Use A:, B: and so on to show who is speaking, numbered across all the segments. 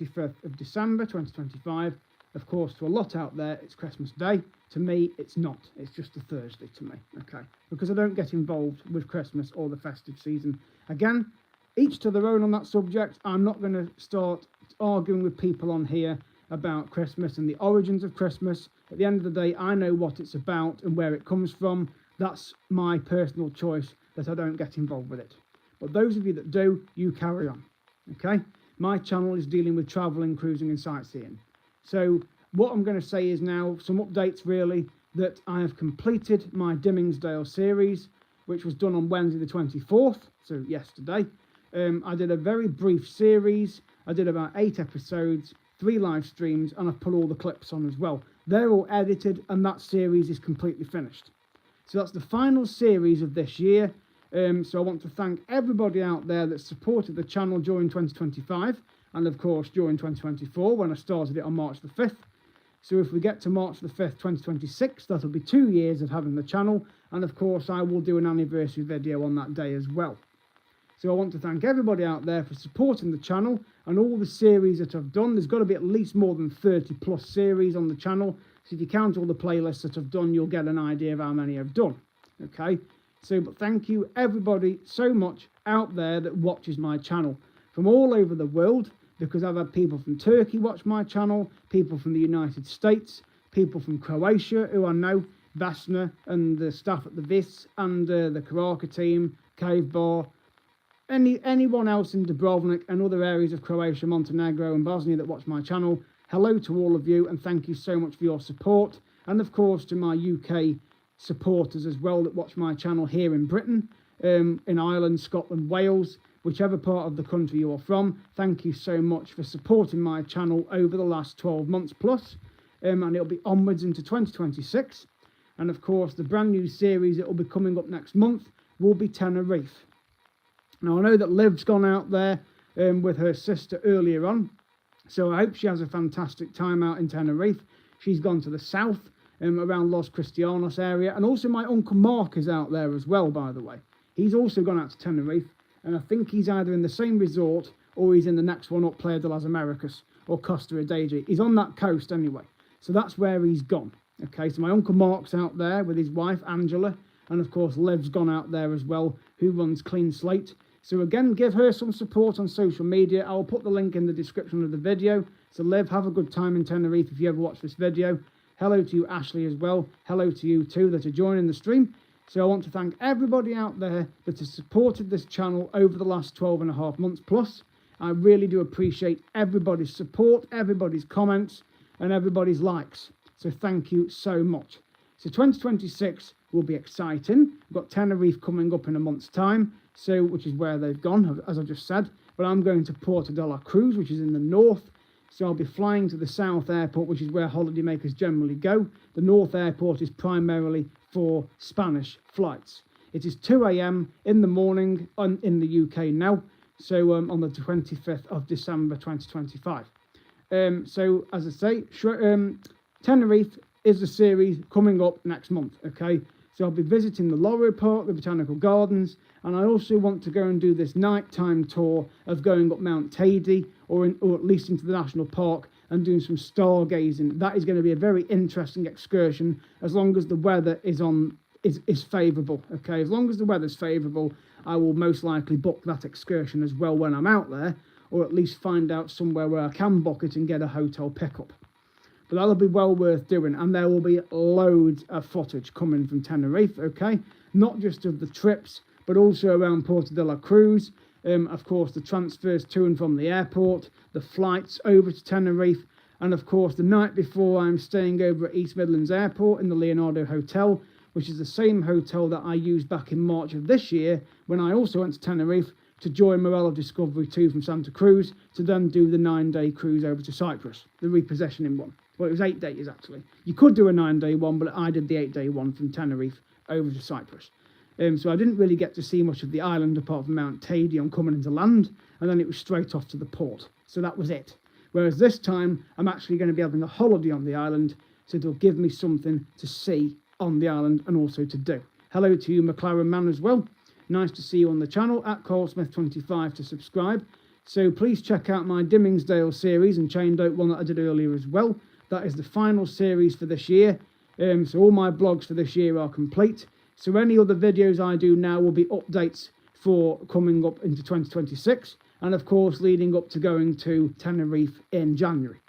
A: 25th of December 2025. Of course, to a lot out there, it's Christmas Day. To me, it's not. It's just a Thursday to me, okay? Because I don't get involved with Christmas or the festive season. Again, each to their own on that subject. I'm not going to start arguing with people on here about Christmas and the origins of Christmas. At the end of the day, I know what it's about and where it comes from. That's my personal choice, that I don't get involved with it. But those of you that do, you carry on, okay? My channel is dealing with travelling, cruising and sightseeing. So what I'm going to say is now some updates really, that I have completed my Dimmingsdale series, which was done on Wednesday the 24th, so yesterday. I did a very brief series. I did about 8 episodes, 3 live streams, and I've put all the clips on as well. They're all edited and that series is completely finished. So that's the final series of this year. So I want to thank everybody out there that supported the channel during 2025 and of course during 2024 when I started it on March the 5th. So if we get to March the 5th, 2026, that'll be 2 years of having the channel, and of course I will do an anniversary video on that day as well. So I want to thank everybody out there for supporting the channel and all the series that I've done. There's got to be at least more than 30 plus series on the channel. So if you count all the playlists that I've done, you'll get an idea of how many I've done. Okay, so but thank you everybody so much out there that watches my channel from all over the world, because I've had people from Turkey watch my channel, people from the United States, people from Croatia who I know, Vasna and the staff at the VIS and the Karaka team, Cave Bar, anyone else in Dubrovnik and other areas of Croatia, Montenegro and Bosnia that watch my channel. Hello to all of you and thank you so much for your support. And of course to my UK supporters as well that watch my channel here in Britain, in Ireland, Scotland, Wales, whichever part of the country you are from. Thank you so much for supporting my channel over the last 12 months plus. And it'll be onwards into 2026. And of course the brand new series that will be coming up next month will be Tenerife. Now I know that Liv's gone out there with her sister earlier on, so I hope she has a fantastic time out in Tenerife. She's gone to the south, around Los Cristianos area, and also my Uncle Mark is out there as well, by the way. He's also gone out to Tenerife, and I think he's either in the same resort or he's in the next one up, Playa de las Americas or Costa Adeje. He's on that coast anyway, so that's where he's gone. Okay, so my Uncle Mark's out there with his wife Angela, and of course Liv's gone out there as well, who runs Clean Slate. So again, give her some support on social media. I'll put the link in the description of the video. So Liv, have a good time in Tenerife if you ever watch this video. Hello to you, Ashley, as well. Hello to you too that are joining the stream. So I want to thank everybody out there that has supported this channel over the last 12.5 months plus. I really do appreciate everybody's support, everybody's comments, and everybody's likes. So thank you so much. So 2026 will be exciting. We've got Tenerife coming up in a month's time, so which is where they've gone, as I just said. But I'm going to Puerto de la Cruz, which is in the north. So I'll be flying to the south airport, which is where holidaymakers generally go. The north airport is primarily for Spanish flights. It is 2 a.m. in the morning in the UK now, so on the 25th of December 2025. So as I say, Tenerife is the series coming up next month, okay? So I'll be visiting the Loro Park, the Botanical Gardens, and I also want to go and do this nighttime tour of going up Mount Teide, or at least into the national park, and doing some stargazing. That is going to be a very interesting excursion, as long as the weather is favourable, okay? As long as the weather's favourable, I will most likely book that excursion as well when I'm out there, or at least find out somewhere where I can book it and get a hotel pickup. But that'll be well worth doing, and there will be loads of footage coming from Tenerife, okay? Not just of the trips, but also around Puerto de la Cruz. Of course, the transfers to and from the airport, the flights over to Tenerife, and of course, the night before I'm staying over at East Midlands Airport in the Leonardo Hotel, which is the same hotel that I used back in March of this year when I also went to Tenerife to join Morello Discovery 2 from Santa Cruz to then do the 9-day cruise over to Cyprus, the repossessioning one. Well, it was 8 days actually. You could do a 9-day one, but I did the 8-day one from Tenerife over to Cyprus. So I didn't really get to see much of the island apart from Mount Teide on coming into land, and then it was straight off to the port. So that was it. Whereas this time, I'm actually going to be having a holiday on the island, so it'll give me something to see on the island and also to do. Hello to you, McLaren Man, as well. Nice to see you on the channel, at CarlSmith25 to subscribe. So please check out my Dimmingsdale series and Chained Oak one that I did earlier as well. That is the final series for this year. So all my blogs for this year are complete. So any other videos I do now will be updates for coming up into 2026. And of course, leading up to going to Tenerife in January.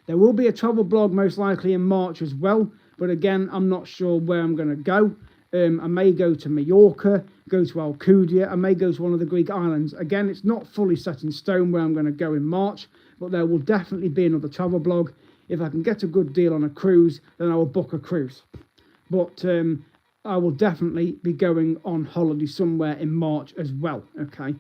A: There will be a travel blog most likely in March as well. But again, I'm not sure where I'm going to go. I may go to Mallorca, go to Alcudia. I may go to one of the Greek islands. Again, it's not fully set in stone where I'm going to go in March. But there will definitely be another travel blog. If I can get a good deal on a cruise, then I will book a cruise. But I will definitely be going on holiday somewhere in March as well, okay?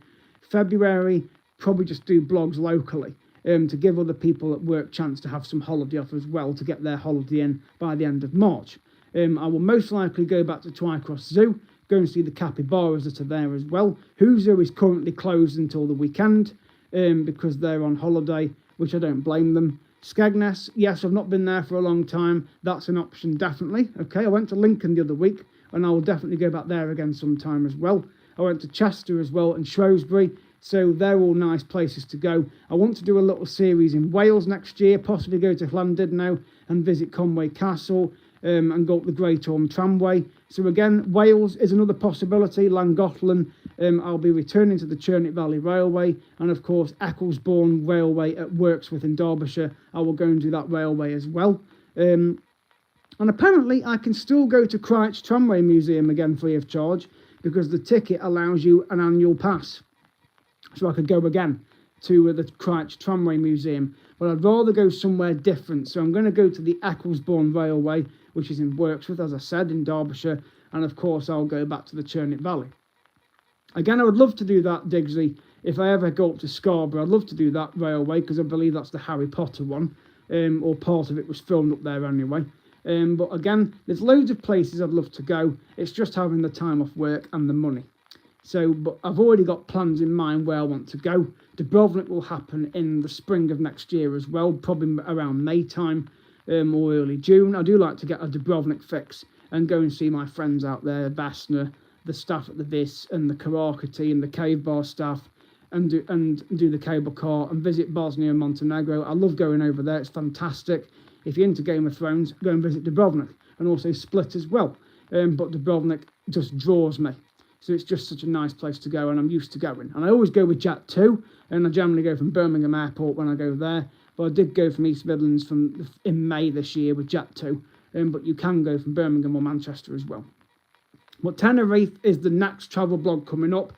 A: February, probably just do blogs locally to give other people at work chance to have some holiday off as well to get their holiday in by the end of March. I will most likely go back to Twycross Zoo, go and see the capybaras that are there as well. Who Zoo is currently closed until the weekend because they're on holiday, which I don't blame them. Skegness, yes, I've not been there for a long time. That's an option, definitely. Okay, I went to Lincoln the other week, and I will definitely go back there again sometime as well. I went to Chester as well and Shrewsbury, so they're all nice places to go. I want to do a little series in Wales next year, possibly go to Llandudno and visit Conway Castle and go up the Great Orme Tramway. So again, Wales is another possibility. Llangollen, I'll be returning to the Churnet Valley Railway, and of course Ecclesbourne Railway at Wirksworth in Derbyshire. I will go and do that railway as well. And apparently I can still go to Crouch Tramway Museum again free of charge because the ticket allows you an annual pass. So I could go again to the Crouch Tramway Museum, but I'd rather go somewhere different. So I'm going to go to the Ecclesbourne Railway, which is in Wirksworth, as I said, in Derbyshire, and of course I'll go back to the Churnet Valley. Again, I would love to do that, Diggsy, if I ever go up to Scarborough. I'd love to do that railway because I believe that's the Harry Potter one, or part of it was filmed up there anyway. But again, there's loads of places I'd love to go. It's just having the time off work and the money. So, but I've already got plans in mind where I want to go. Dubrovnik will happen in the spring of next year as well, probably around May time or early June. I do like to get a Dubrovnik fix and go and see my friends out there, Vasna, the staff at the Vis and the Karakati and the Cave Bar staff, and do the cable car and visit Bosnia and Montenegro. I love going over there. It's fantastic. If you're into Game of Thrones, go and visit Dubrovnik, and also Split as well. But Dubrovnik just draws me. So it's just such a nice place to go, and I'm used to going. And I always go with Jet2, and I generally go from Birmingham Airport when I go there. But I did go from East Midlands in May this year with Jet2, but you can go from Birmingham or Manchester as well. But Tenerife is the next travel blog coming up.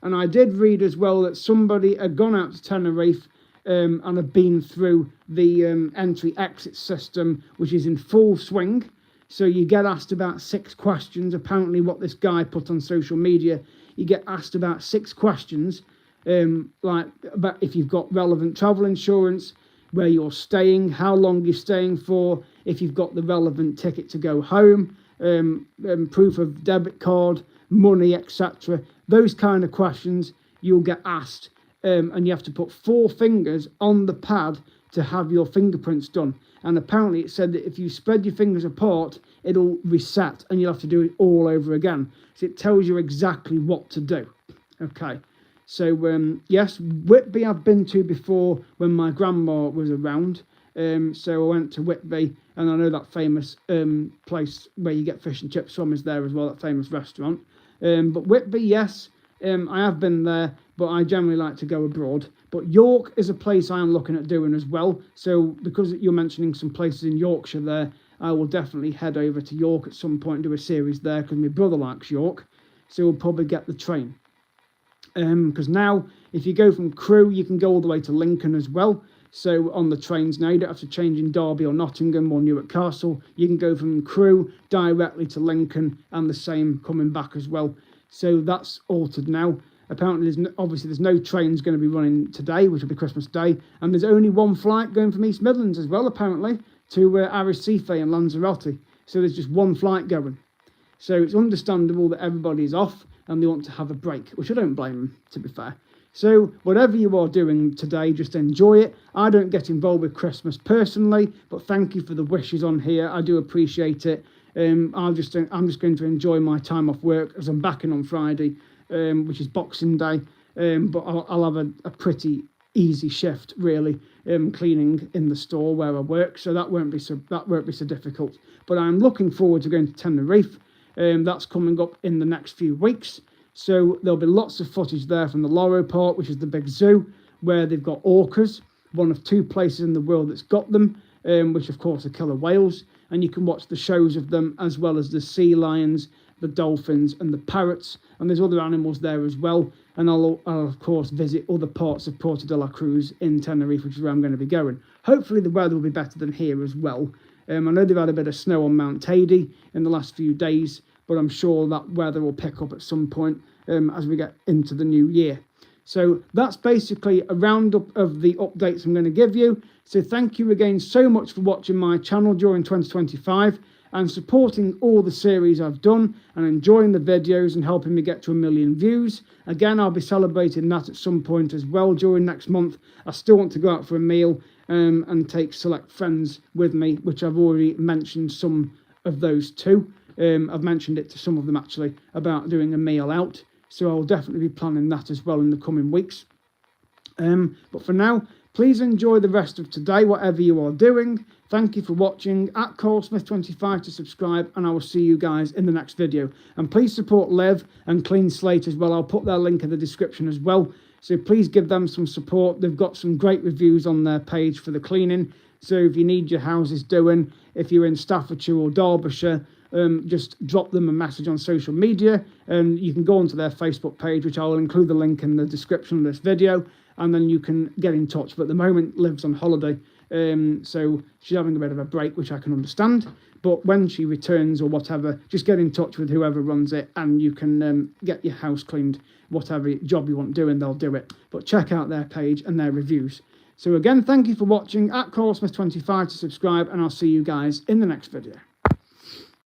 A: And I did read as well that somebody had gone out to Tenerife and had been through the entry-exit system, which is in full swing. So you get asked about 6 questions. Apparently what this guy put on social media, you get asked about 6 questions, like about if you've got relevant travel insurance, where you're staying, how long you're staying for, if you've got the relevant ticket to go home, proof of debit card, money, etc. Those kind of questions you'll get asked, and you have to put 4 fingers on the pad to have your fingerprints done. And apparently it said that if you spread your fingers apart, it'll reset and you'll have to do it all over again. So it tells you exactly what to do. Okay, so yes, Whitby I've been to before when my grandma was around. So I went to Whitby, and I know that famous place where you get fish and chips from is there as well, that famous restaurant. But Whitby, yes, I have been there, but I generally like to go abroad. But York is a place I am looking at doing as well. So because you're mentioning some places in Yorkshire there, I will definitely head over to York at some point and do a series there because my brother likes York. So we'll probably get the train. Because now, if you go from Crewe, you can go all the way to Lincoln as well. So on the trains now, you don't have to change in Derby or Nottingham or Newark Castle. You can go from Crewe directly to Lincoln, and the same coming back as well. So that's altered now. Apparently, there's no trains going to be running today, which will be Christmas Day. And there's only 1 flight going from East Midlands as well, apparently, to Arrecife and Lanzarote. So there's just 1 flight going. So it's understandable that everybody's off and they want to have a break, which I don't blame them, to be fair. So whatever you are doing today, just enjoy it. I don't get involved with Christmas personally, but thank you for the wishes on here. I do appreciate it. I'm just going to enjoy my time off work as I'm back in on Friday, which is Boxing Day. but I'll have a pretty easy shift really, cleaning in the store where I work, so that won't be so difficult. But I'm looking forward to going to Tenerife. That's coming up in the next few weeks, so there'll be lots of footage there from the Loro Park, which is the big zoo where they've got orcas, one of 2 places in the world that's got them, which of course are killer whales, and you can watch the shows of them, as well as the sea lions, the dolphins and the parrots, and there's other animals there as well. And I'll of course visit other parts of Puerto de la Cruz in Tenerife, which is where I'm going to be going. Hopefully the weather will be better than here as well. I know they've had a bit of snow on Mount Teide in the last few days, but I'm sure that weather will pick up at some point as we get into the new year. So that's basically a roundup of the updates I'm going to give you. So thank you again so much for watching my channel during 2025 and supporting all the series I've done and enjoying the videos and helping me get to 1 million views. Again, I'll be celebrating that at some point as well during next month. I still want to go out for a meal and take select friends with me, which I've already mentioned some of those too. I've mentioned it to some of them actually about doing a meal out. So I'll definitely be planning that as well in the coming weeks. But for now, please enjoy the rest of today, whatever you are doing. Thank you for watching. At CoralSmith25 to subscribe, and I will see you guys in the next video. And please support Liv and Clean Slate as well. I'll put their link in the description as well. So please give them some support. They've got some great reviews on their page for the cleaning. So if you need your houses doing, if you're in Staffordshire or Derbyshire, just drop them a message on social media, and you can go onto their Facebook page, which I'll include the link in the description of this video, and then you can get in touch. But at the moment, Liv's on holiday, so she's having a bit of a break, which I can understand. But when she returns or whatever, just get in touch with whoever runs it, and you can get your house cleaned, whatever job you want doing, they'll do it. But check out their page and their reviews. So again, thank you for watching. At CoralSmith25 to subscribe, and I'll see you guys in the next video.